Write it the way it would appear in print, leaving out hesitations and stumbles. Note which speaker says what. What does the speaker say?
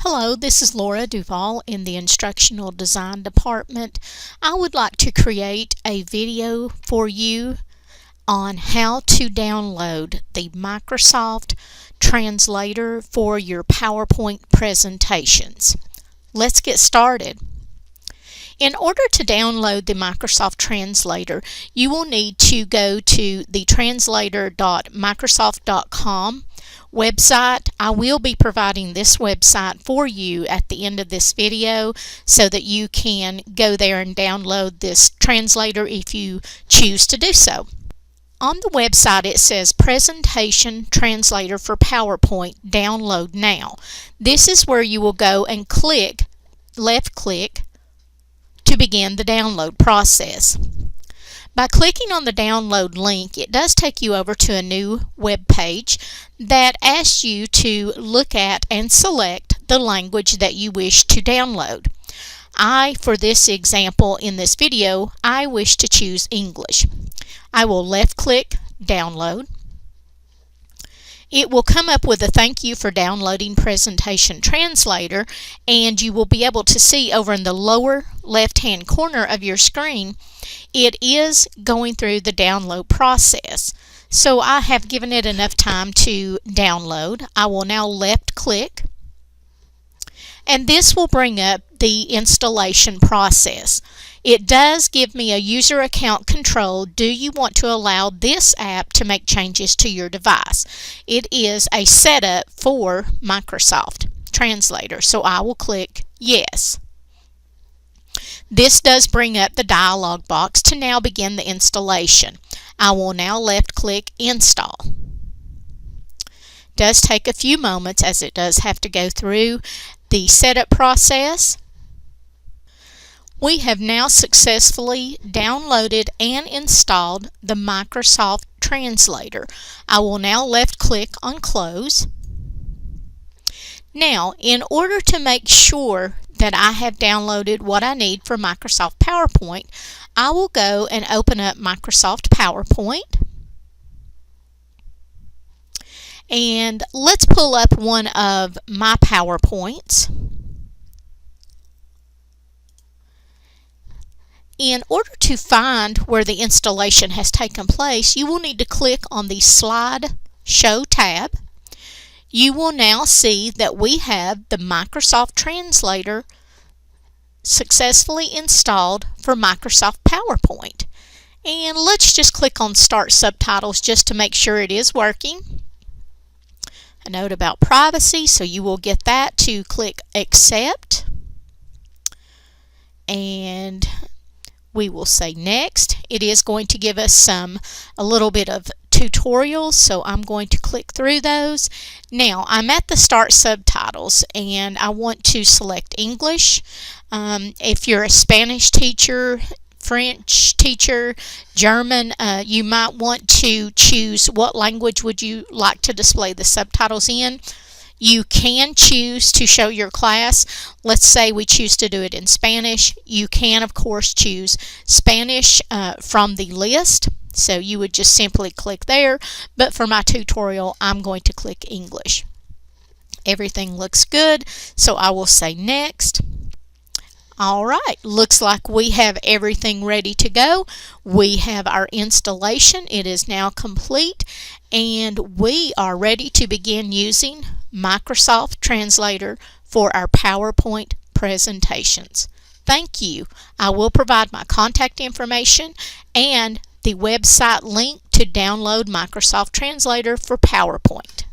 Speaker 1: Hello, this is Laura Duval in the Instructional Design Department. I would like to create a video for you on how to download the Microsoft Translator for your PowerPoint presentations. Let's get started. In order to download the Microsoft Translator, you will need to go to the translator.microsoft.com website. I will be providing this website for you at the end of this video so that you can go there and download this translator if you choose to do so. On the website it says Presentation Translator for PowerPoint, download now. This is where you will go and left click to begin the download process. By clicking on the download link, it does take you over to a new web page that asks you to look at and select the language that you wish to download. For this example in this video, I wish to choose English. I will left click download. It will come up with a thank you for downloading Presentation Translator, and you will be able to see over in the lower left hand corner of your screen it is going through the download process. So I have given it enough time to download. I will now left click, and this will bring up the installation process. It does give me a user account control. Do you want to allow this app to make changes to your device? It is a setup for Microsoft Translator, so I will click yes. This does bring up the dialog box to now begin the installation. I will now left click install. It does take a few moments as it does have to go through the setup process. We have now successfully downloaded and installed the Microsoft Translator. I will now left click on close. Now, in order to make sure that I have downloaded what I need for Microsoft PowerPoint, I will go and open up Microsoft PowerPoint. And let's pull up one of my PowerPoints. In order to find where the installation has taken place, you will need to click on the Slide Show tab. You will now see that we have the Microsoft Translator successfully installed for Microsoft PowerPoint. And let's just click on Start Subtitles just to make sure it is working. A note about privacy, so you will get that to click Accept. And we will say next. It is going to give us a little bit of tutorials, so I'm going to click through those. Now I'm at the Start Subtitles and I want to select English. If you're a Spanish teacher, French teacher, German, you might want to choose what language would you like to display the subtitles in. You can choose to show your class. Let's say we choose to do it in Spanish. You can, of course, choose Spanish from the list. So you would just simply click there. But for my tutorial, I'm going to click English. Everything looks good, so I will say next. All right, looks like we have everything ready to go. We have our installation. It is now complete, and we are ready to begin using Microsoft Translator for our PowerPoint presentations. Thank you. I will provide my contact information and the website link to download Microsoft Translator for PowerPoint.